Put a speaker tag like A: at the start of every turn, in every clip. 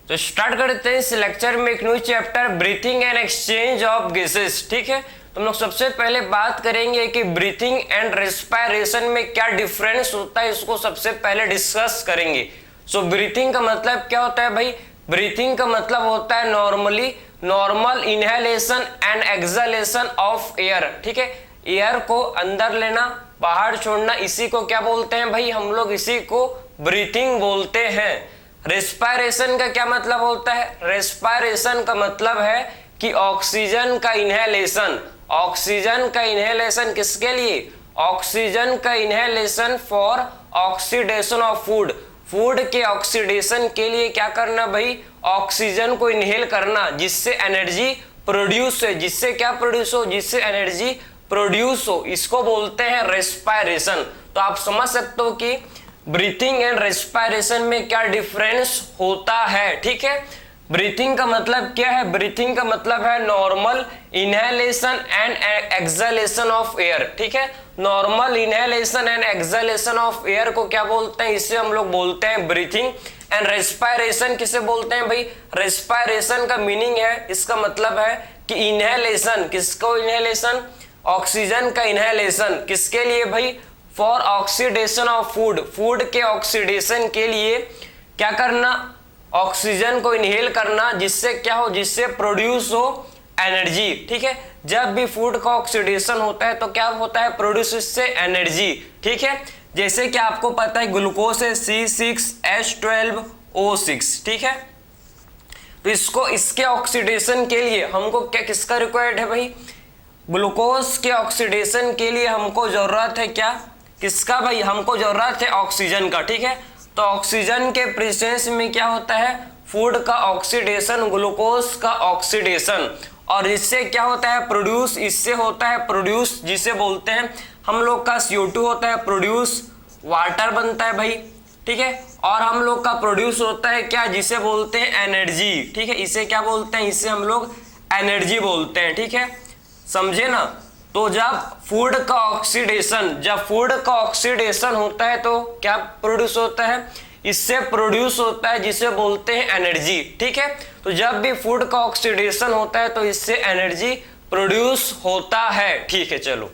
A: तो स्टार्ट करते हैं इस लेक्चर में एक new chapter breathing and exchange of gases. ठीक है, तो हम लोग सबसे पहले बात करेंगे कि ब्रीथिंग एंड रेस्पिरेशन में क्या डिफरेंस होता है, इसको सबसे पहले डिस्कस करेंगे। सो ब्रीथिंग का मतलब क्या होता है भाई? ब्रीथिंग का मतलब होता है normal inhalation and exhalation of air. ठीक है, एयर को अंदर लेना बाहर छोड़ना, इसी को क्या बोलते हैं भाई? हम लोग इसी को ब्रीथिंग बोलते हैं। रेस्पिरेशन का क्या मतलब होता है? रेस्पिरेशन का मतलब है कि ऑक्सीजन का इनहेलेशन। ऑक्सीजन का इनहेलेशन किसके लिए? ऑक्सीजन का inhalation for oxidation of food. Food के ऑक्सीडेशन के लिए क्या करना भाई? ऑक्सीजन को इनहेल करना, जिससे एनर्जी प्रोड्यूस हो। जिससे क्या प्रोड्यूस हो? जिससे एनर्जी प्रोड्यूस हो, इसको बोलते हैं रेस्पिरेशन। तो आप समझ सकते हो कि ब्रीथिंग एंड रेस्पिरेशन में क्या डिफरेंस होता है। ठीक है, ब्रीथिंग का मतलब क्या है? ब्रीथिंग का मतलब है normal inhalation and exhalation of air. ठीक है, normal inhalation and exhalation of air को क्या बोलते हैं? इसे हम लोग बोलते हैं ब्रीथिंग। एंड रेस्पिरेशन किसे बोलते हैं भाई? रेस्पिरेशन का मीनिंग है, इसका मतलब है कि इनहेलेशन। किसको इनहेलेशन? ऑक्सीजन का इनहेलेशन। किसके लिए भाई? For oxidation of food. Food के ऑक्सीडेशन के लिए क्या करना? ऑक्सीजन को इनहेल करना, जिससे क्या हो? जिससे प्रोड्यूस हो एनर्जी। ठीक है, जब भी फूड का ऑक्सीडेशन होता है तो क्या होता है? प्रोड्यूस इससे एनर्जी। ठीक है, जैसे कि आपको पता है ग्लूकोज है C6H12O6। ठीक है, तो इसको इसके ऑक्सीडेशन के लिए हमको क्या किसका रिक्वायर्ड है भाई? ग्लूकोज के ऑक्सीडेशन के लिए हमको जरूरत है क्या? किसका भाई? हमको जरूरत है ऑक्सीजन का। ठीक है, तो ऑक्सीजन के प्रेजेंस में क्या होता है? फूड का ऑक्सीडेशन, ग्लूकोज का ऑक्सीडेशन, और इससे क्या होता है? प्रोड्यूस। इससे होता है प्रोड्यूस, जिसे बोलते हैं हम लोग का CO2 होता है प्रोड्यूस, वाटर बनता है भाई। ठीक है, और हम लोग का प्रोड्यूस होता है क्या? जिसे बोलते हैं एनर्जी। ठीक है, इसे क्या बोलते हैं? इसे हम लोग एनर्जी बोलते हैं। ठीक है, समझे ना? तो जब फूड का ऑक्सीडेशन होता है तो क्या प्रोड्यूस होता है? इससे प्रोड्यूस होता है, जिसे बोलते हैं एनर्जी। ठीक है, तो जब भी फूड का ऑक्सीडेशन होता है तो इससे एनर्जी प्रोड्यूस होता है। ठीक है, चलो,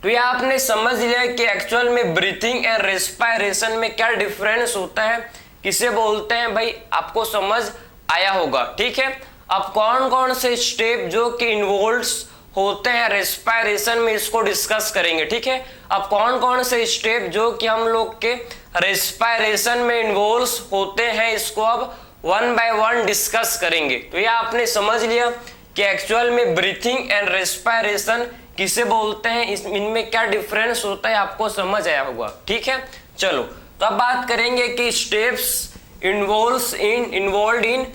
A: तो ये आपने समझ लिया कि एक्चुअल में ब्रीथिंग एंड रेस्पिरेशन में क्या डिफरेंस होता है, किसे बोलते हैं भाई? आपको समझ आया होगा। ठीक है, अब कौन कौन से स्टेप जो कि इन्वॉल्व्स होते हैं रेस्पिरेशन में, इसको डिस्कस करेंगे। ठीक है, अब कौन कौन से स्टेप जो कि हम लोग के रेस्पिरेशन में इन्वॉल्व्स होते हैं, इसको अब वन बाय वन डिस्कस करेंगे। तो ये आपने समझ लिया कि एक्चुअल में ब्रीथिंग एंड रेस्पिरेशन किसे बोलते हैं, इनमें क्या डिफरेंस होता है, आपको समझ आया होगा। ठीक है, चलो, तो अब बात करेंगे कि स्टेप्स इन्वॉल्व इन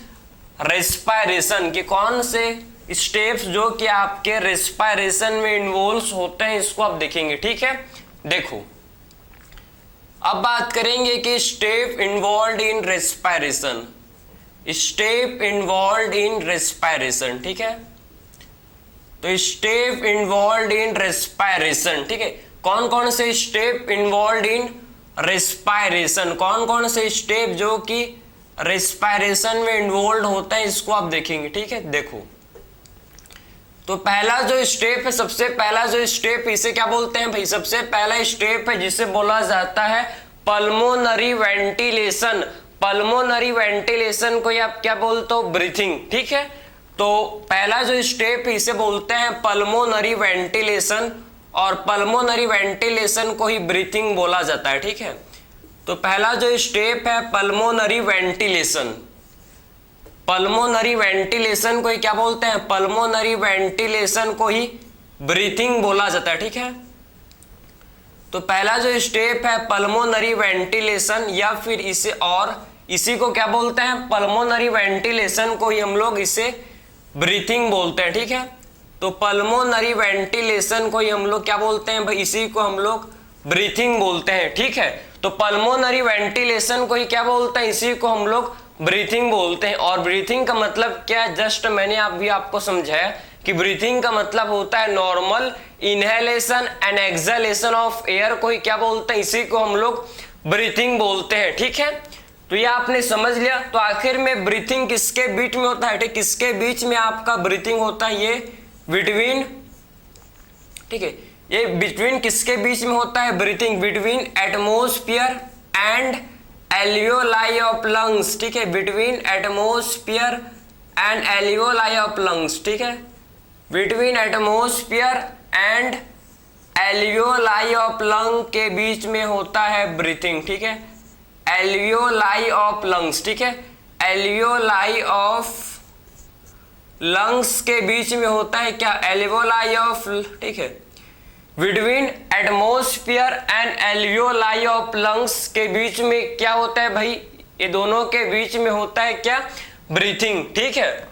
A: रेस्पिरेशन के कौन से स्टेप्स जो कि आपके रेस्पिरेशन में इन्वॉल्व होते हैं, इसको आप देखेंगे। ठीक है, देखो, अब बात करेंगे कि step involve in respiration. Step involve in respiration. ठीक है, तो स्टेप इन्वॉल्व इन रेस्पिरेशन। ठीक है, कौन कौन से स्टेप इन्वॉल्व इन रेस्पिरेशन? कौन कौन से स्टेप जो कि रेस्पिरेशन में इन्वॉल्व होता है, इसको आप देखेंगे। ठीक है, देखो, तो पहला जो स्टेप है, सबसे पहला जो स्टेप, इसे क्या बोलते हैं भाई? सबसे पहला स्टेप है जिसे बोला जाता है पल्मोनरी वेंटिलेशन। पल्मोनरी वेंटिलेशन को आप क्या बोलते हो? ब्रीथिंग। ठीक है, तो पहला जो स्टेप है इसे बोलते हैं पल्मोनरी वेंटिलेशन, और पल्मोनरी वेंटिलेशन को ही ब्रीथिंग बोला जाता है। ठीक है, तो पहला जो स्टेप है पल्मोनरी वेंटिलेशन। पल्मोनरी वेंटिलेशन को ही क्या बोलते हैं? पल्मोनरी वेंटिलेशन को ही ब्रीथिंग बोला जाता है। ठीक है, तो पहला जो स्टेप है पल्मोनरी वेंटिलेशन, या फिर इसी को क्या बोलते हैं? पल्मोनरी वेंटिलेशन को ही हम लोग इसे ब्रीथिंग बोलते हैं। ठीक है, तो पल्मोनरी वेंटिलेशन को ही हम लोग क्या बोलते हैं भाई? इसी को हम लोग ब्रीथिंग बोलते हैं। ठीक है, तो पल्मोनरी वेंटिलेशन को ही क्या बोलते हैं? इसी को हम लोग ब्रीथिंग बोलते हैं। और ब्रीथिंग का मतलब क्या है? जस्ट मैंने अभी आपको समझाया कि ब्रीथिंग का मतलब होता है normal inhalation and exhalation of air को ही क्या बोलते हैं? इसी को हम लोग ब्रीथिंग बोलते हैं। ठीक है, तो ये आपने समझ लिया। तो आखिर में ब्रीथिंग किसके बीच में होता है, ठीक, किसके बीच में आपका ब्रीथिंग होता है, ये बिटवीन, ठीक है, ये बिटवीन किसके बीच में होता है, breathing between atmosphere and alveoli of lungs, ठीक है, between atmosphere and alveoli of lungs, ठीक है, between atmosphere and alveoli of lung के बीच में होता है ब्रीथिंग, ठीक है, एल्वियोलाई ऑफ लंग्स, ठीक है, एल्वियोलाई ऑफ लंग्स के बीच में होता है क्या, एल्वियोलाई ऑफ, ठीक है, between atmosphere and alveoli of lungs के बीच में क्या होता है भाई, ये दोनों के बीच में होता है क्या, ब्रीथिंग, ठीक है।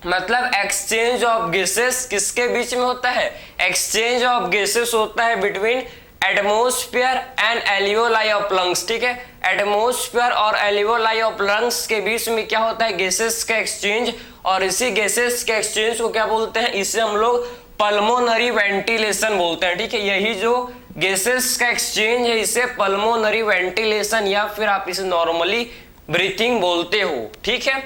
A: मतलब एक्सचेंज ऑफ गैसेस किसके बीच में होता है, एक्सचेंज ऑफ गैसेस होता है between atmosphere and alveoli of lungs, ठीक है, एटमॉस्फेयर और एल्वियोलाई ऑफ लंग्स के बीच में क्या होता है, गैसेस का एक्सचेंज, और इसी गैसेस के एक्सचेंज को क्या बोलते हैं, इसे हम लोग पल्मोनरी वेंटिलेशन बोलते हैं, ठीक है, यही जो गैसेस का एक्सचेंज है इसे पल्मोनरी वेंटिलेशन या फिर आप इसे नॉर्मली ब्रीथिंग बोलते हो, ठीक है।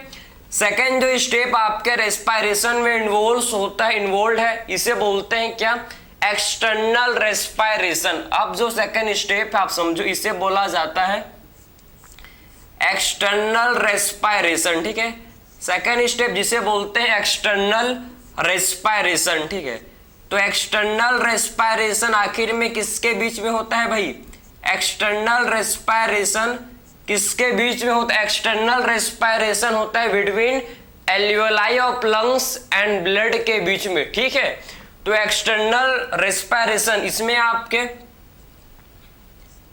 A: सेकेंड जो स्टेप आपके रेस्पायरेशन में इन्वॉल्व है, इसे बोलते हैं क्या, एक्सटर्नल रेस्पायरेशन। अब जो सेकेंड स्टेप है आप समझो, इसे बोला जाता है एक्सटर्नल रेस्पायरेशन, ठीक है, सेकेंड स्टेप जिसे बोलते हैं एक्सटर्नल रेस्पायरेशन, ठीक है। तो एक्सटर्नल रेस्पायरेशन आखिर में किसके बीच में होता है भाई, एक्सटर्नल रेस्पायरेशन किसके बीच में होता है, एक्सटर्नल रेस्पायरेशन होता है between alveoli of lungs and blood के बीच में, ठीक है। तो एक्सटर्नल रेस्पायरेशन इसमें आपके,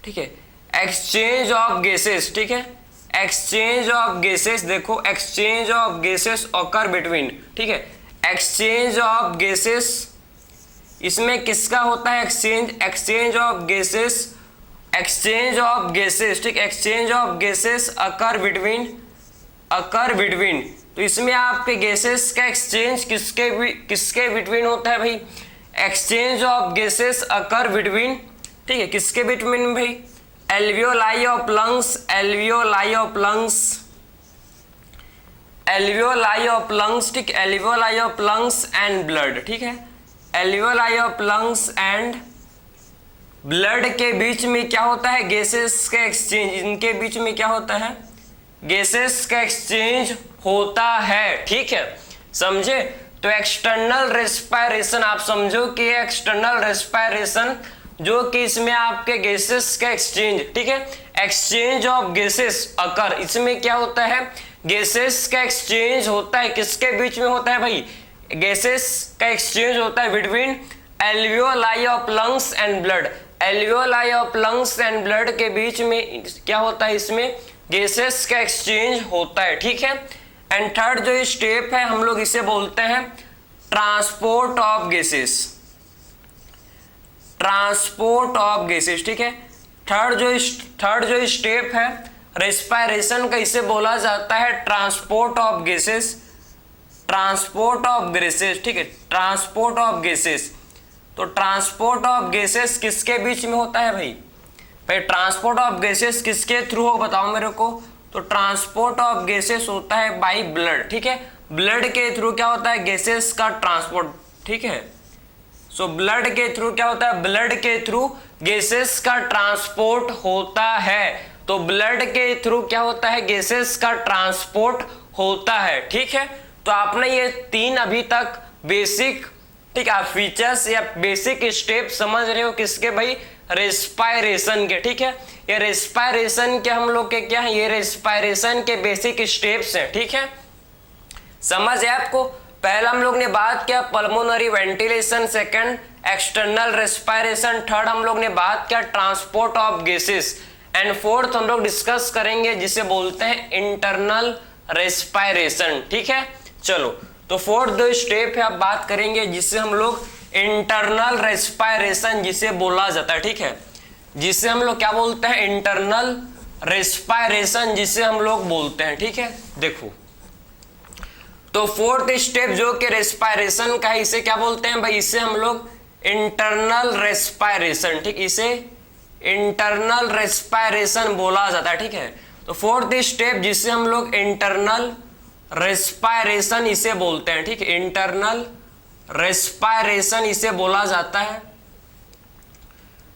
A: ठीक है, एक्सचेंज ऑफ गैसेस, ठीक है, एक्सचेंज ऑफ गैसेस, देखो exchange of gases occur between, ठीक है, एक्सचेंज ऑफ गैसेस इसमें किसका होता है exchange of gases, exchange of gases, ठीक, exchange of gases occur between, तो इसमें आपके गैसेस का एक्सचेंज किसके बिटवीन होता है भाई, exchange of gases occur between, ठीक है, किसके बिटवीन भाई, alveoli of lungs, alveoli of lungs, alveoli of lungs, ठीक, alveoli of lungs and blood, ठीक है, alveoli of lungs and blood के बीच में क्या होता है, गैसेस का एक्सचेंज, इनके बीच में क्या होता है, गैसेस का एक्सचेंज होता है, ठीक है, समझे। तो एक्सटर्नल रेस्पायरेशन आप समझो कि एक्सटर्नल रेस्पायरेशन जो कि इसमें आपके गैसेस का एक्सचेंज, ठीक है, एक्सचेंज ऑफ गैसेस अकर, इसमें क्या होता है, गैसेस का एक्सचेंज होता है, किसके बीच में होता है भाई, गैसेस का एक्सचेंज होता है between alveoli of lungs and blood, alveoli of lungs and blood के बीच में क्या होता है, इसमें गैसेस का एक्सचेंज होता है, ठीक है। एंड थर्ड जो स्टेप है हम लोग इसे बोलते हैं transport of gases, transport of gases, ठीक है। थर्ड जो स्टेप है रेस्पायरेशन का, इसे बोला जाता है transport of gases, transport of gases, ठीक है, ट्रांसपोर्ट ऑफ गैसेस। तो ट्रांसपोर्ट ऑफ गैसेस किसके बीच में होता है भाई, ट्रांसपोर्ट ऑफ गैसेस किसके थ्रू हो बताओ मेरे को, तो ट्रांसपोर्ट ऑफ गैसेस होता है बाय ब्लड, ठीक है, ब्लड के थ्रू क्या होता है, गैसेस का ट्रांसपोर्ट, ठीक है। सो ब्लड के थ्रू क्या होता है, ब्लड के थ्रू गैसेस का ट्रांसपोर्ट होता है, तो ब्लड के थ्रू क्या होता है, गैसेस का ट्रांसपोर्ट होता है, ठीक है। तो आपने ये तीन अभी तक बेसिक, ठीक है, फीचर्स या बेसिक स्टेप समझ रहे हो किसके भाई, रेस्पायरेशन के, ठीक है। ये रेस्पायरेशन के हम लोग के क्या है, ये रेस्पायरेशन के बेसिक स्टेप्स हैं, ठीक है, समझ है आपको। पहला हम लोग ने बात किया pulmonary ventilation, second external respiration, third हम लोग ने बात किया transport of gases, and fourth हम लोग डिस्कस करेंगे जिसे बोलते हैं इंटरनल रेस्पायरेशन, ठीक है। चलो तो फोर्थ जो स्टेप है आप बात करेंगे जिससे हम लोग इंटरनल रेस्पायरेशन जिसे बोला जाता है, ठीक है, जिसे हम लोग क्या बोलते हैं, इंटरनल रेस्पायरेशन जिसे हम लोग बोलते हैं, ठीक है। देखो तो फोर्थ स्टेप जो कि रेस्पायरेशन का है, इसे क्या बोलते हैं भाई, इसे हम लोग इंटरनल रेस्पायरेशन, ठीक, इसे इंटरनल रेस्पायरेशन बोला जाता है, ठीक है। तो फोर्थ स्टेप जिसे हम लोग इंटरनल रेस्पायरेशन इसे बोलते हैं, ठीक है, इंटरनल रेस्पायरेशन इसे बोला जाता है।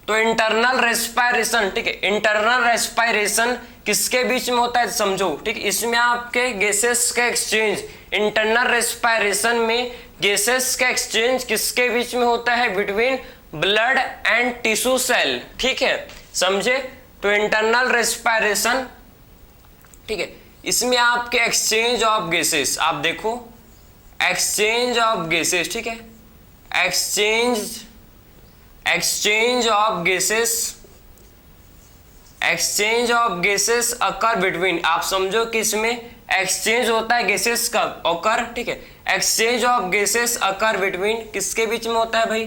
A: तो इंटरनल रेस्पायरेशन, ठीक है, इंटरनल रेस्पायरेशन किसके बीच में होता है समझो, ठीक, इसमें आपके गैसेस का एक्सचेंज, इंटरनल रेस्पायरेशन में गैसेस का एक्सचेंज किसके बीच में होता है, between blood and tissue cell, ठीक है, समझे। तो इंटरनल रेस्पायरेशन, ठीक है, इसमें आपके एक्सचेंज ऑफ गैसेस, आप देखो एक्सचेंज ऑफ गैसेस, ठीक है, exchange of gases occur between, आप समझो कि इसमें एक्सचेंज होता है गैसेस का अकर, ठीक है, exchange of gases occur between किसके बीच में होता है भाई,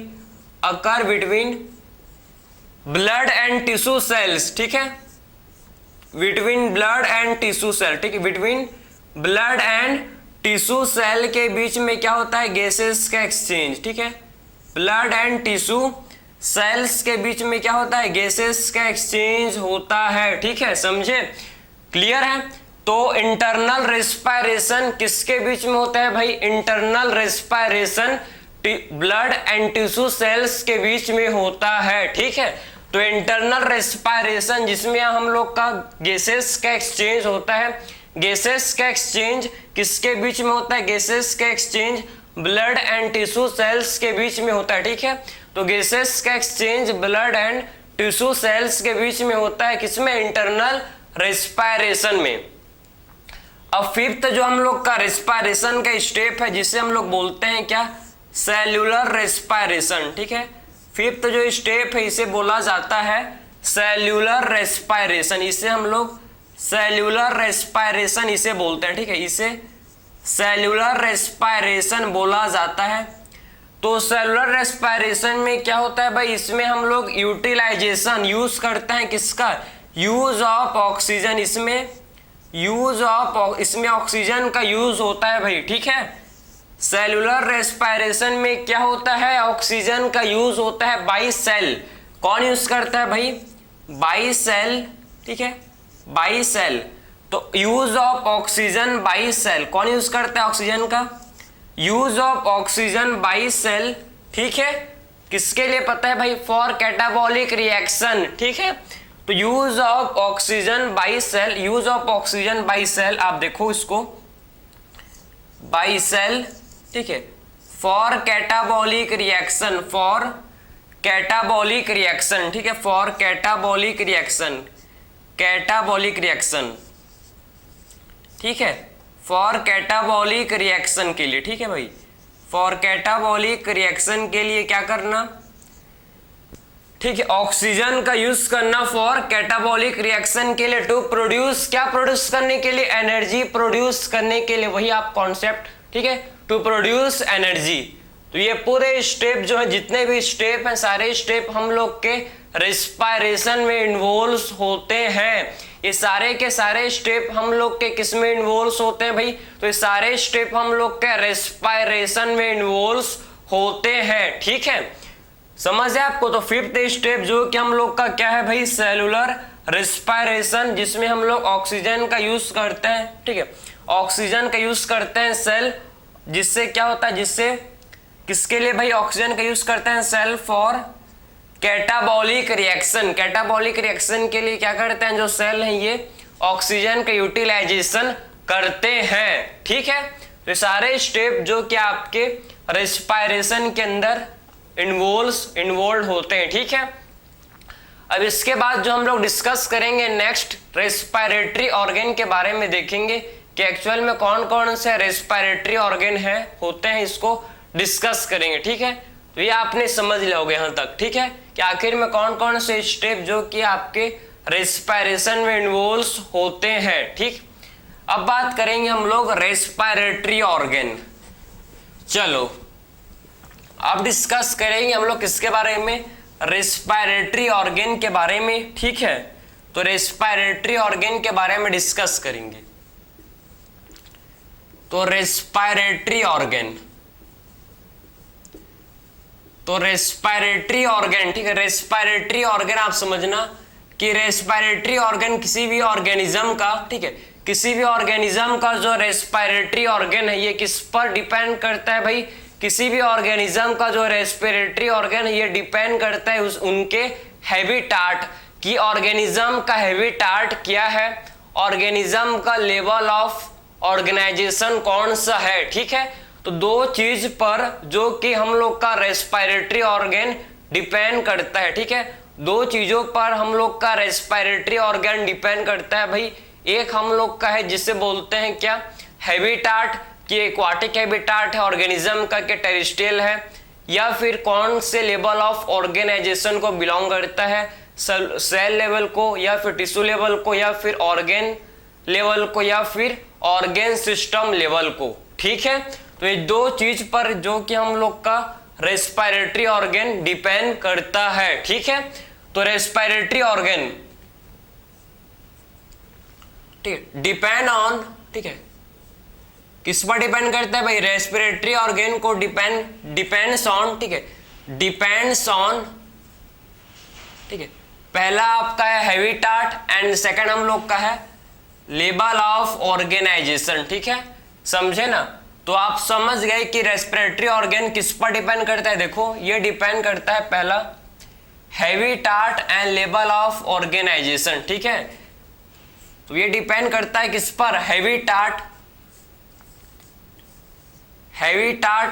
A: occur between blood and tissue cells, ठीक है, between blood and tissue cell, ठीक है, between blood and tissue cell के बीच में क्या होता है, गैसेस का एक्सचेंज, ठीक है, ब्लड एंड टिश्यू सेल्स के बीच में क्या होता है, गैसेस का एक्सचेंज होता है, ठीक है, समझे, क्लियर है। तो इंटरनल रेस्पायरेशन किसके बीच में होता है भाई, internal respiration blood and tissue sales के बीच में होता है, ठीक है। तो इंटरनल रेस्पायरेशन जिसमें हम लोग का गैसेस का एक्सचेंज होता है, गैसेस का एक्सचेंज किसके बीच में होता है, गैसेस का exchange blood and tissue sales के बीच में होता है, ठीक है। तो गैसेस का exchange blood and tissue sales के बीच में होता है किसमें, इंटरनल रेस्पायरेशन में। अब फिफ्थ जो हम लोग का रेस्पायरेशन का स्टेप है जिसे हम लोग बोलते हैं क्या, सेल्यूलर रेस्पायरेशन, ठीक है, फिफ्थ जो स्टेप है इसे बोला जाता है सेल्यूलर रेस्पायरेशन, इसे हम लोग सेल्यूलर रेस्पायरेशन इसे बोलते हैं, ठीक है, इसे सेल्यूलर रेस्पायरेशन बोला जाता है। तो सेल्यूलर रेस्पायरेशन में क्या होता है भाई, इसमें हम लोग यूटिलाइजेशन यूज करते हैं किसका, यूज ऑफ ऑक्सीजन, इसमें ऑक्सीजन का यूज होता है भाई, ठीक है। सेल्यूलर रेस्पायरेशन में क्या होता है, ऑक्सीजन का यूज होता है बाई सेल, कौन यूज करता है भाई, बाई सेल, ठीक है, बाई सेल। तो use of oxygen by cell, कौन यूज करता है ऑक्सीजन का, use of oxygen by cell, ठीक है, किसके लिए पता है भाई, फॉर कैटाबॉलिक रिएक्शन, ठीक है। तो use of oxygen by cell, use of oxygen by cell, आप देखो इसको बाई सेल, ठीक है, for catabolic reaction, for catabolic reaction, ठीक है, for catabolic reaction, catabolic reaction, ठीक है, फॉर कैटाबॉलिक रिएक्शन के लिए, ठीक है भाई, फॉर कैटाबॉलिक रिएक्शन के लिए क्या करना, ठीक है, ऑक्सीजन का यूज करना फॉर कैटाबॉलिक रिएक्शन के लिए, टू प्रोड्यूस, क्या प्रोड्यूस करने के लिए, एनर्जी प्रोड्यूस करने के लिए, वही आप कॉन्सेप्ट, ठीक है, टू प्रोड्यूस एनर्जी। तो ये पूरे स्टेप जो है, जितने भी स्टेप हैं, सारे स्टेप हम लोग के रेस्पायरेशन में इन्वॉल्व होते हैं। ये सारे के सारे स्टेप हम लोग के किस में इन्वॉल्व होते हैं भाई, तो ये सारे स्टेप हम लोग के रेस्पायरेशन में इन्वॉल्व होते हैं, ठीक है, समझ है आपको। तो फिफ्थ स्टेप जो कि हम लोग का क्या है भाई, सेलुलर रेस्पायरेशन, जिसमें हम लोग ऑक्सीजन का यूज करते हैं, ठीक है, ऑक्सीजन का यूज करते हैं सेल, जिससे क्या होता है, जिससे किसके लिए भाई ऑक्सीजन का यूज करते हैं cell, for catabolic reaction, catabolic reaction के लिए क्या करते हैं, जो सेल हैं ये ऑक्सीजन का यूटिलाइजेशन करते हैं, ठीक है। तो सारे स्टेप जो कि आपके रेस्पायरेशन के अंदर इन्वॉल्व होते हैं, ठीक है। अब इसके बाद जो हम लोग डिस्कस करेंगे नेक्स्ट, रेस्पायरेटरी ऑर्गन के बारे में देखेंगे कि एक्चुअल में कौन कौन से रेस्पायरेटरी ऑर्गन है होते हैं, इसको डिस्कस करेंगे, ठीक है। तो ये आपने समझ लोगे यहाँ तक, ठीक है, कि आखिर में कौन कौन से स्टेप जो कि आपके रेस्पायरेशन में इन्वॉल्व होते हैं, ठीक। अब बात करेंगे हम लोग रेस्पायरेटरी ऑर्गन। चलो अब डिस्कस करेंगे हम लोग किसके बारे में, रेस्पायरेटरी ऑर्गन के बारे में, ठीक है। तो रेस्पायरेटरी ऑर्गन के बारे में डिस्कस करेंगे। तो रेस्पायरेटरी ऑर्गन, तो रेस्पायरेटरी ऑर्गन, ठीक है, रेस्पायरेटरी ऑर्गन आप समझना कि रेस्पिरेटरी ऑर्गन किसी भी ऑर्गेनिज्म का, ठीक है, किसी भी ऑर्गेनिज्म का जो रेस्पिरेटरी ऑर्गन है ये किस पर डिपेंड करता है भाई, किसी भी ऑर्गेनिज्म का जो रेस्पिरेटरी ऑर्गन है ये डिपेंड करता है उनके हैबिटाट की। ऑर्गेनिज्म का हैबिटाट क्या है, ऑर्गेनिज्म का लेवल ऑफ ऑर्गेनाइजेशन कौन सा है, ठीक है। तो दो चीज पर जो कि हम लोग का रेस्पिरेटरी ऑर्गन डिपेंड करता है, ठीक है, दो चीजों पर हम लोग का रेस्पिरेटरी ऑर्गन डिपेंड करता है भाई। एक हम लोग का है जिसे बोलते हैं क्या, हैबिटाट, कि एक्वाटिक हैबिटाट है ऑर्गेनिज्म का, कि टेरेस्ट्रियल है, या फिर कौन से लेवल ऑफ ऑर्गेनाइजेशन को बिलोंग करता है, सेल लेवल को या फिर टिश्यू लेवल को या फिर ऑर्गेन लेवल को या फिर ऑर्गेन सिस्टम लेवल को, ठीक है। तो ये दो चीज पर जो कि हम लोग का रेस्पिरेटरी ऑर्गन डिपेंड करता है, ठीक है। तो रेस्पिरेटरी ऑर्गन, ठीक है, डिपेंड ऑन, ठीक है, किस पर डिपेंड करता है भाई, रेस्पिरेटरी ऑर्गन को डिपेंड्स ऑन, ठीक है, डिपेंड्स ऑन, ठीक है, पहला आपका है हैबिटाट एंड सेकंड हम लोग का है लेवल ऑफ ऑर्गेनाइजेशन, ठीक है, समझे ना। तो आप समझ गए कि रेस्पिरेटरी ऑर्गन किस पर डिपेंड करता है। देखो ये डिपेंड करता है पहला habitat and level of organisation, ठीक है। तो ये डिपेंड करता है किस पर, हैबिटाट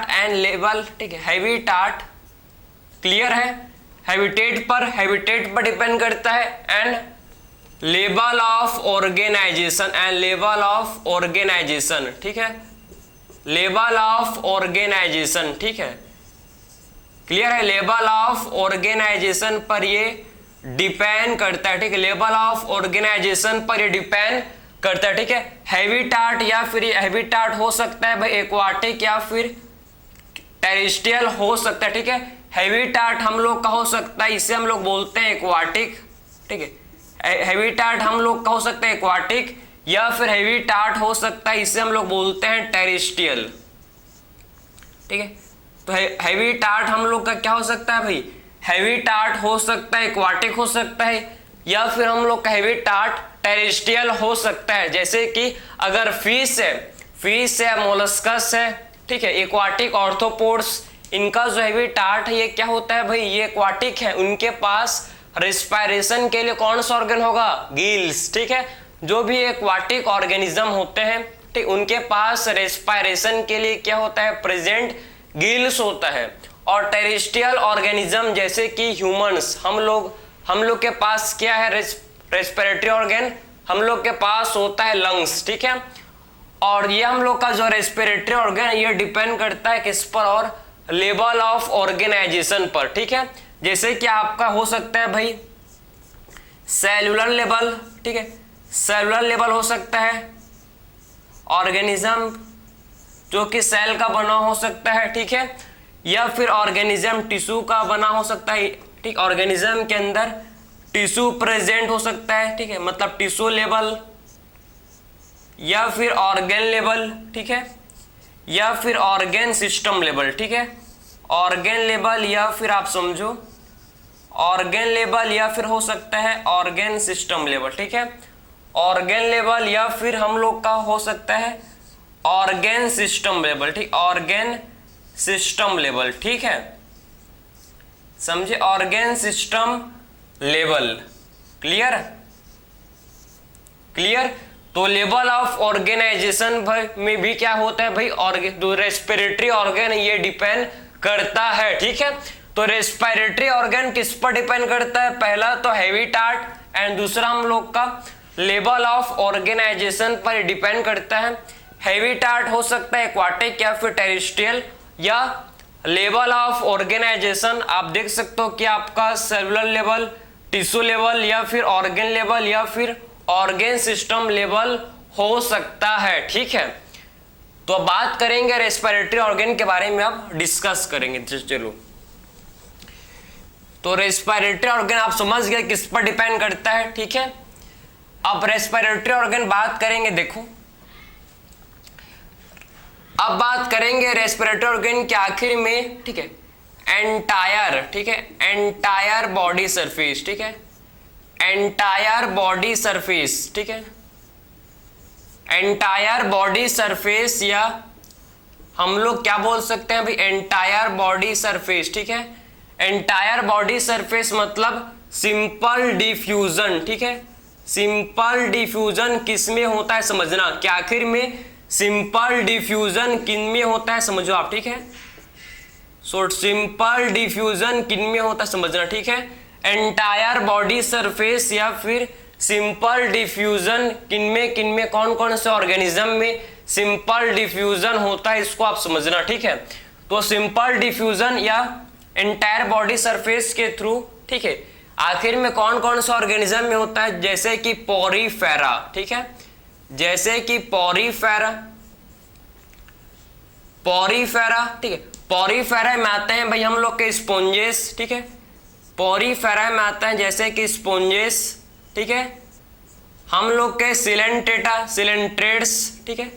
A: एंड लेवल, ठीक है, हैबिटाट, क्लियर है, हैबिटेट पर डिपेंड करता है एंड लेवल ऑफ ऑर्गेनाइजेशन ठीक है, लेवल ऑफ ऑर्गेनाइजेशन, ठीक है, क्लियर है, लेवल ऑफ ऑर्गेनाइजेशन पर ये डिपेंड करता है, ठीक है, लेवल ऑफ ऑर्गेनाइजेशन पर ये डिपेंड करता है, ठीक है। हैबिटाट या फिर हैबिटाट हो सकता है भाई एक्वाटिक या फिर टेरेस्ट्रियल हो सकता है, ठीक है। हैबिटाट हम लोग का हो सकता है, इसे हम लोग बोलते हैं एक्वाटिक, ठीक है, हैबिटाट हम लोग का हो सकता है एक्वाटिक या फिर हैबिटाट हो सकता है, इसे हम लोग बोलते हैं टेरेस्ट्रियल, ठीक है। तो हैबिटाट हम लोग का क्या हो सकता है भाई, हैबिटाट हो सकता है एक्वाटिक हो सकता है या फिर हम लोग का हैबिटाट टेरेस्ट्रियल हो सकता है। जैसे कि अगर फिश है, मोलस्कस है, ठीक है, एक्वाटिक ऑर्थ्रोपोड्स, इनका जो हैबिटाट है ये क्या होता है भाई, ये एक्वाटिक है, उनके पास रेस्पिरेशन के लिए कौन सा ऑर्गन होगा, गिल्स, ठीक है। जो भी एक्वाटिक ऑर्गेनिज्म होते हैं, ठीक, उनके पास रेस्पिरेशन के लिए क्या होता है, प्रेजेंट गिल्स होता है। और टेरेस्ट्रियल ऑर्गेनिज्म जैसे कि ह्यूमंस, हम लोग के पास क्या है, रेस्पिरेटरी ऑर्गन, हम लोग के पास होता है लंग्स, ठीक है। और ये हम लोग का जो रेस्पिरेटरी ऑर्गन ये डिपेंड करता है किस पर, और लेवल ऑफ ऑर्गेनाइजेशन पर, ठीक है। जैसे कि आपका हो सकता है भाई सेलुलर लेवल, ठीक है, सेलुलर लेवल हो सकता है, ऑर्गेनिज्म जो कि सेल का बना हो सकता है, ठीक है, या फिर ऑर्गेनिज्म टिश्यू का बना हो सकता है, ठीक, ऑर्गेनिज्म के अंदर टिश्यू प्रेजेंट हो सकता है, ठीक है, मतलब टिश्यू लेवल या फिर ऑर्गन लेवल, ठीक है, या फिर ऑर्गन सिस्टम लेवल, ठीक है, ऑर्गन लेवल या फिर आप समझो ऑर्गन लेवल या फिर हो सकता है ऑर्गन सिस्टम लेवल, ठीक है, ऑर्गन लेवल या फिर हम लोग का हो सकता है ऑर्गन सिस्टम लेवल, ठीक, ऑर्गन सिस्टम लेवल, ठीक है, समझे, ऑर्गन सिस्टम लेवल, क्लियर। तो लेवल ऑफ ऑर्गेनाइजेशन में भी क्या होता है भाई, रेस्पिरेटरी ऑर्गन ये डिपेंड करता है, ठीक है। तो रेस्पिरेटरी ऑर्गन किस पर डिपेंड करता है, पहला तो हैबिटाट एंड दूसरा हम लोग का लेवल ऑफ ऑर्गेनाइजेशन पर डिपेंड करता है। हैबिटाट हो सकता है एक्वाटिक या फिर टेरेस्ट्रियल, या लेवल ऑफ ऑर्गेनाइजेशन आप देख सकते हो कि आपका सेलुलर लेवल, टिश्यू लेवल या फिर ऑर्गन लेवल या फिर ऑर्गन सिस्टम लेवल हो सकता है, ठीक है। तो अब बात करेंगे रेस्पिरेटरी ऑर्गन के बारे में, अब डिस्कस करेंगे, चलो। तो रेस्पिरेटरी ऑर्गन आप समझ गए किस पर डिपेंड करता है, ठीक है। अब रेस्पिरेटरी ऑर्गन बात करेंगे, देखो अब बात करेंगे रेस्पिरेटरी ऑर्गन के आखिर में, ठीक है, एंटायर, ठीक है, एंटायर बॉडी सरफेस, ठीक है, एंटायर बॉडी सरफेस, ठीक है, एंटायर बॉडी सरफेस, या हम लोग क्या बोल सकते हैं भाई, एंटायर बॉडी सरफेस, ठीक है। एंटायर बॉडी सरफेस मतलब सिंपल डिफ्यूजन, ठीक है। सिंपल डिफ्यूजन किस में होता है समझना, कि आखिर में सिंपल डिफ्यूजन किन में होता है समझो आप, ठीक है। सो सिंपल डिफ्यूजन किन में होता है समझना, ठीक है। एंटायर बॉडी सरफेस या फिर सिंपल डिफ्यूजन किन में कौन कौन से ऑर्गेनिज्म में सिंपल डिफ्यूजन होता है, इसको आप समझना, ठीक है। तो सिंपल डिफ्यूजन या एंटायर बॉडी सरफेस के थ्रू, ठीक है, आखिर में कौन कौन सा ऑर्गेनिज्म में होता है, जैसे कि पोरीफेरा, ठीक है, जैसे कि पोरीफेरा, ठीक है। पोरीफेरा में आते हैं भाई हम लोग के स्पॉन्जेस, ठीक है। पोरीफेरा में आते हैं जैसे कि स्पॉन्जेस, ठीक है। हम लोग के सिलेंट्रेटा, सिलेंट्रेट्स, ठीक है,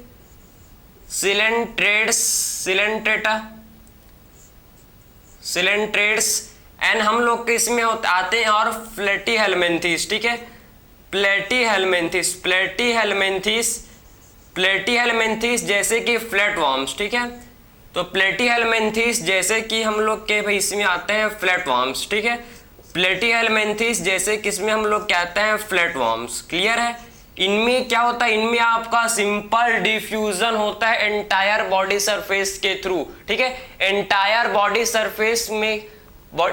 A: सिलेंट्रेट्स एंड हम लोग के इसमें आते हैं और प्लेटी हेलमिंथीस, ठीक है, प्लेटी हेलमिंथीस जैसे कि फ्लैट वॉर्म्स, ठीक है। तो प्लेटी हेलमिंथीस जैसे कि हम लोग के भाई इसमें आते हैं फ्लैट वॉर्म्स, ठीक है। प्लेटी हेलमिंथीस जैसे कि इसमें हम लोग कहते हैं फ्लैट वॉर्म्स, क्लियर है। इनमें क्या होता है, इनमें आपका सिंपल डिफ्यूजन होता है एंटायर बॉडी सरफेस के थ्रू, ठीक है। एंटायर बॉडी सरफेस में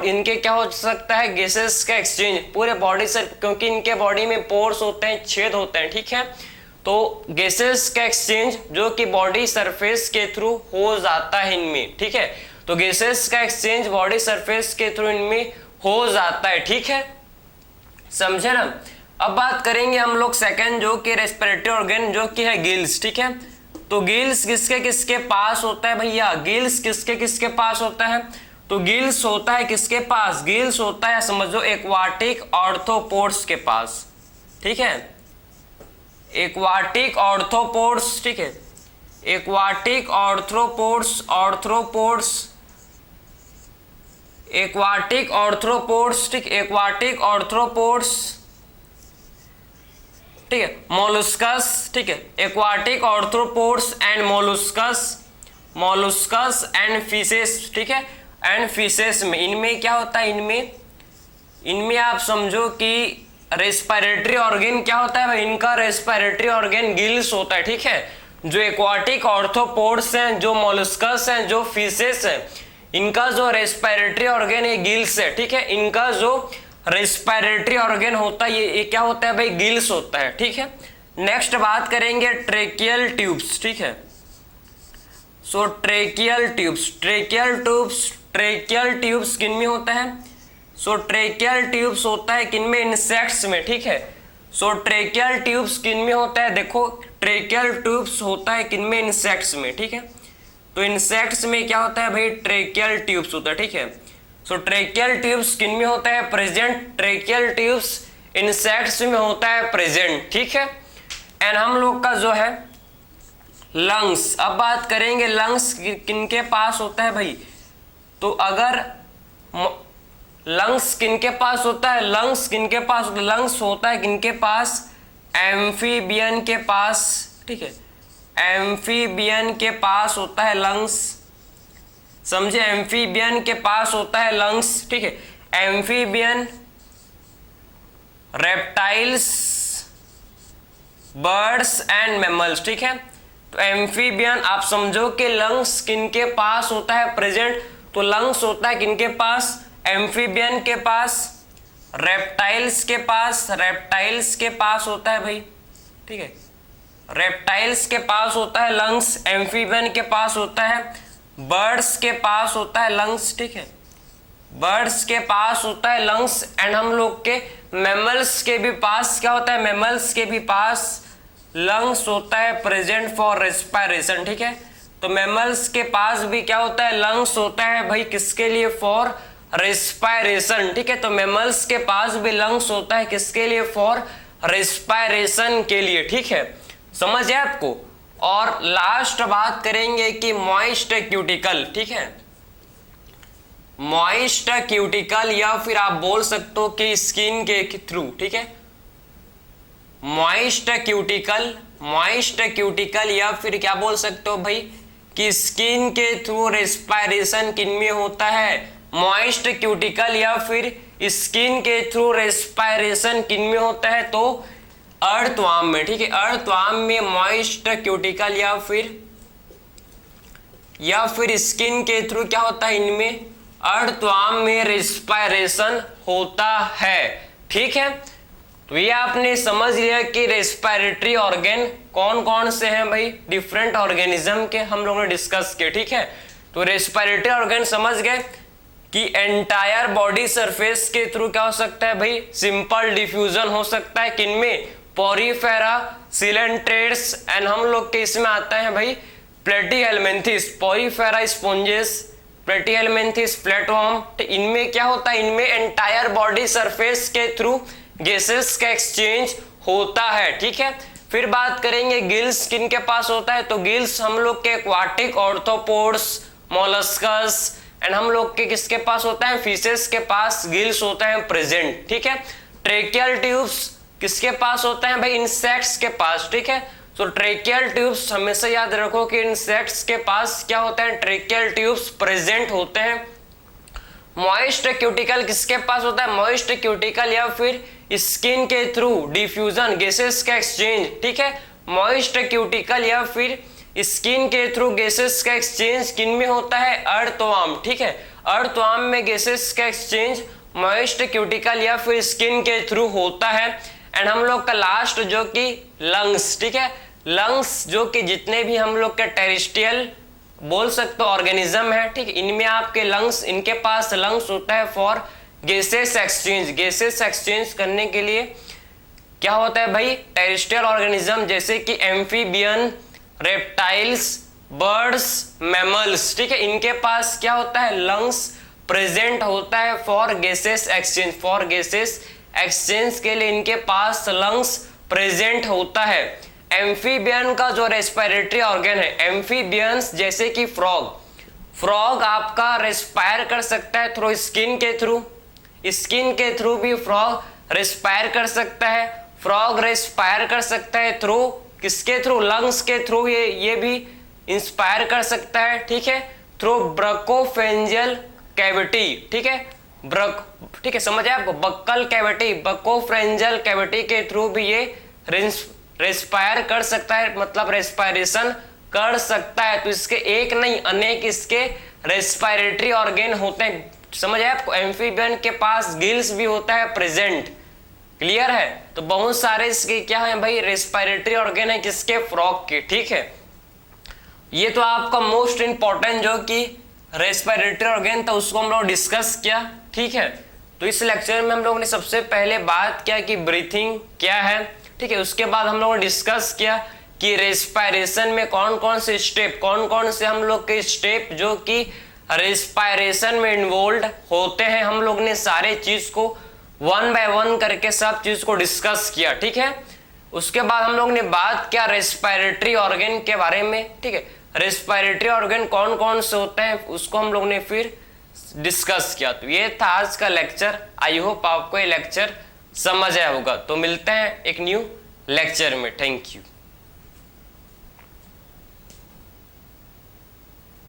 A: इनके क्या हो सकता है, गैसेस का एक्सचेंज पूरे बॉडी से, क्योंकि इनके बॉडी में पोर्स होते हैं, छेद होते हैं, ठीक है। तो गैसेस का एक्सचेंज जो कि बॉडी सरफेस के थ्रू हो जाता है इनमें, ठीक है। तो गैसेस का एक्सचेंज बॉडी सरफेस के थ्रू इनमें हो जाता है, ठीक है, समझे ना। अब बात करेंगे हम लोग सेकंड, जो कि रेस्पिरेटरी ऑर्गन, जो कि है गिल्स, ठीक है। तो गिल्स किसके किसके पास होता है भैया, गिल्स किसके किसके पास होता है, तो गिल्स होता है किसके पास, गिल्स होता है समझो एक्वाटिक ऑर्थ्रोपोड्स के पास, ठीक है, एक्वाटिक ऑर्थ्रोपोड्स, ठीक है, एक्वाटिक ऑर्थ्रोपोड्स, एक्वाटिक ऑर्थ्रोपोड्स, ठीक, एक्वाटिक ऑर्थ्रोपोड्स, ठीक है, मोलस्कस, ठीक है, aquatic arthropods and molluscs and fishes, ठीक है, एंड फिशेस में इनमें क्या होता है, इनमें आप समझो कि रेस्पिरेटरी ऑर्गन क्या होता है भाई, इनका रेस्पिरेटरी ऑर्गन गिल्स होता है, ठीक है। जो एक्वाटिक ऑर्थ्रोपोड्स हैं, जो मोलस्कस हैं, जो फिशेस हैं, इनका जो रेस्पिरेटरी ऑर्गन है गिल्स है, ठीक है। इनका जो रेस्पिरेटरी ऑर्गन होता है ये क्या होता है भाई, गिल्स होता है, ठीक है। नेक्स्ट बात करेंगे ट्रेकियल ट्यूब्स, ठीक है। सो ट्रेकियल ट्यूब्स किन में होता है, सो ट्रेकियल ट्यूब्स होता है किन में, इंसेक्ट्स में, ठीक है। सो ट्रेकियल ट्यूब्स किन में होता है, देखो ट्रेकियल ट्यूब्स होता है किन में, इंसेक्ट्स में, ठीक है। तो इंसेक्ट्स में क्या होता है भाई, ट्रेकियल ट्यूब्स होता है, ठीक है। सो ट्रेकियल ट्यूब्स किन में होता है, प्रेजेंट, ट्रेकियल ट्यूब्स इंसेक्ट्स में होता है प्रेजेंट, ठीक है। एंड हम लोग का जो है लंग्स, अब बात करेंगे लंग्स किनके पास होता है भाई, तो अगर लंग्स किनके पास होता है, लंग्स किनके पास होता है, लंग्स होता है किनके पास, एम्फीबियन के पास, ठीक है, एम्फीबियन के पास होता है लंग्स, समझे, एम्फीबियन के पास होता है लंग्स, ठीक है। Amphibian, reptiles, birds and mammals, ठीक है। तो एम्फीबियन आप समझो कि लंग्स किनके पास होता है प्रेजेंट, तो लंग्स होता है किनके पास, एम्फीबियन के पास, रेप्टाइल्स के पास होता है भाई, ठीक है, रेप्टाइल्स के पास होता है लंग्स, एम्फीबियन के पास होता है, बर्ड्स के पास होता है लंग्स, ठीक है, बर्ड्स के पास होता है लंग्स। एंड हम लोग के मैमल्स के भी पास क्या होता है, मैमल्स के भी पास लंग्स होता है प्रेजेंट फॉर रेस्पिरेशन, ठीक है। तो मैमल्स के पास भी क्या होता है, लंग्स होता है भाई किसके लिए, फॉर रेस्पिरेशन, ठीक है। तो मैमल्स के पास भी लंग्स होता है किसके लिए, फॉर रेस्पिरेशन के लिए, ठीक है, समझ है आपको। और लास्ट बात करेंगे कि मॉइस्ट क्यूटिकल, ठीक है, मॉइस्ट क्यूटिकल या फिर आप बोल सकते हो कि स्किन के थ्रू, ठीक है, मॉइस्ट क्यूटिकल या फिर क्या बोल सकते हो भाई कि स्किन के थ्रू रेस्पायरेशन किन में होता है, मॉइस्ट क्यूटिकल या फिर स्किन के थ्रू रेस्पायरेशन किन में होता है, तो अर्थवाम में, ठीक है, अर्थवाम में मॉइस्ट क्यूटिकल या फिर स्किन के थ्रू क्या होता है, इनमें अर्थवाम में रेस्पायरेशन होता है, ठीक है। तो ये आपने समझ लिया कि रेस्पिरेटरी ऑर्गन कौन कौन से हैं भाई, डिफरेंट ऑर्गेनिज्म के हम लोगों ने डिस्कस किए, ठीक है। तो रेस्पिरेटरी ऑर्गन समझ गए कि एंटायर बॉडी सरफेस के थ्रू क्या हो सकता है भाई, सिंपल डिफ्यूजन हो सकता है, किनमें, पोरीफेरा, सिलेंट्रेट्स एंड हम लोग के इसमें आता है भाई Platyhelminthes, Porifera sponges, Platyhelminthes, flatworm. तो इनमें क्या होता है, इनमें एंटायर बॉडी सरफेस के थ्रू गैसेस का एक्सचेंज होता है, ठीक है। फिर बात करेंगे गिल्स किन के पास होता है, तो गिल्स हम लोग के एक्वाटिक ऑर्थ्रोपोड्स, मोलस्कस एंड हम लोग के किसके पास होता है, फिशेस के पास गिल्स होता है प्रेजेंट, ठीक है। ट्रेकियल ट्यूब्स किसके पास होता है भाई, इंसेक्ट्स के पास, ठीक है। तो ट्रेकियल ट्यूब्स हमेशा याद रखो कि इंसेक्ट्स के पास क्या होता है, ट्रेकियल ट्यूब्स प्रेजेंट होते हैं। मॉइस्ट क्यूटिकल किसके पास होता है, मॉइस्ट क्यूटिकल या फिर स्किन के थ्रू डिफ्यूजन गैसेस का एक्सचेंज, ठीक है। मॉइस्ट क्यूटिकल या फिर स्किन के थ्रू गैसेस का एक्सचेंज किन में होता है, अर्थवाम, ठीक है। अर्थवाम में गैसेस का एक्सचेंज मॉइस्ट क्यूटिकल या फिर स्किन के थ्रू होता है। एंड हम लोग का लास्ट जो कि लंग्स, ठीक है, लंग्स जो कि जितने भी हम लोग के टेरेस्ट्रियल बोल सकते हो ऑर्गेनिज्म है, ठीक है, इनमें आपके लंग्स, इनके पास लंग्स होता है for gases exchange, gases exchange करने के लिए क्या होता है भाई, टेरेस्ट्रियल ऑर्गेनिज्म जैसे कि एम्फीबियन, रेप्टाइल्स, बर्ड्स, मैमल्स, ठीक है, इनके पास क्या होता है, लंग्स प्रेजेंट होता है for gases exchange, for gases exchange के लिए इनके पास लंग्स प्रेजेंट होता है। एम्फीबियन का जो रेस्पिरेटरी ऑर्गन है, एम्फीबियंस जैसे कि फ्रॉग आपका रेस्पायर कर सकता है थ्रू स्किन के थ्रू, स्किन के थ्रू भी फ्रॉग रेस्पायर कर सकता है, फ्रॉग रेस्पायर कर सकता है थ्रू किसके थ्रू, लंग्स के थ्रू, ये भी इंस्पायर कर सकता है, ठीक है, थ्रू ब्रकोफेंजियल कैविटी, ठीक है, ठीक है, समझ आए आपको, बक्कल कैविटी, ब्रकोफेंजियल कैविटी के थ्रू भी ये रेस्पायर कर सकता है, मतलब रेस्पायरेशन कर सकता है। तो इसके एक नहीं अनेक इसके रेस्पिरेटरी ऑर्गन होते हैं, समझ आए आपको। एम्फीबियन के पास गिल्स भी होता है प्रेजेंट, क्लियर है। तो बहुत सारे इसके क्या है भाई, रेस्पिरेटरी ऑर्गन है किसके, फ्रॉग के, ठीक है। ये तो आपका मोस्ट इंपॉर्टेंट जो कि रेस्पिरेटरी ऑर्गन था उसको हम लोग डिस्कस किया, ठीक है। तो इस लेक्चर में हम लोगों ने सबसे पहले बात किया कि ब्रीथिंग क्या है, ठीक है। उसके बाद हम लोगों ने डिस्कस किया कि रेस्पिरेशन में कौन कौन से स्टेप, कौन कौन से हम लोग के स्टेप जो कि रेस्पिरेशन में इन्वॉल्व होते हैं, हम लोग ने सारे चीज को वन बाय वन करके सब चीज को डिस्कस किया, ठीक है। उसके बाद हम लोग ने बात किया रेस्पिरेटरी ऑर्गन के बारे में, ठीक है, रेस्पिरेटरी ऑर्गन कौन कौन से होते हैं उसको हम लोग ने फिर डिस्कस किया। तो ये था आज का लेक्चर, आई होप आपको ये लेक्चर समझ आया होगा। तो मिलते हैं एक न्यू लेक्चर में, थैंक यू।